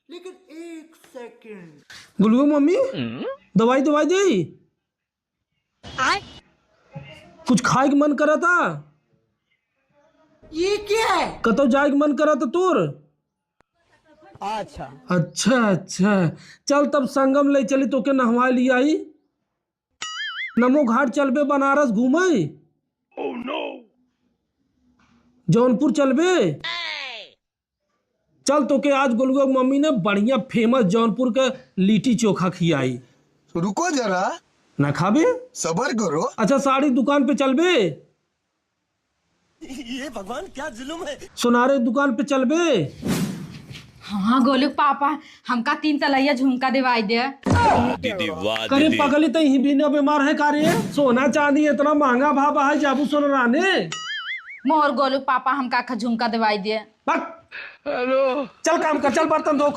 लेकिन एक second. गुलगू mummy दवाई दवाई दे। कुछ खाए के मन करा था? ये क्या है? कतो जाए के मन करा था तोर? अच्छा अच्छा अच्छा, चल तब संगम ले चली तो के नहवा लिया आई। नमो घाट चलबे बनारस घूमे। जौनपुर चलबे। चल तो के आज गुलगू मम्मी ने बढ़िया फेमस जौनपुर के लिट्टी चोखा खियाई। रुको जरा, ना खाबे? सबर करो। अच्छा साड़ी दुकान पे चलबे। ये भगवान क्या जुल्म है। सोनारे दुकान पे चलबे। हाँ गोलू पापा हमका 3 तलैया झुमका दिवाई दे। करे पगली तो ही बिना बीमार है कार्य। सोना चांदी इतना महंगा भाव है जाबू सोनराने। मोर गोलू पापा हमका झुमका दिवाई दे। हेलो चल काम कर, चल बर्तन धो।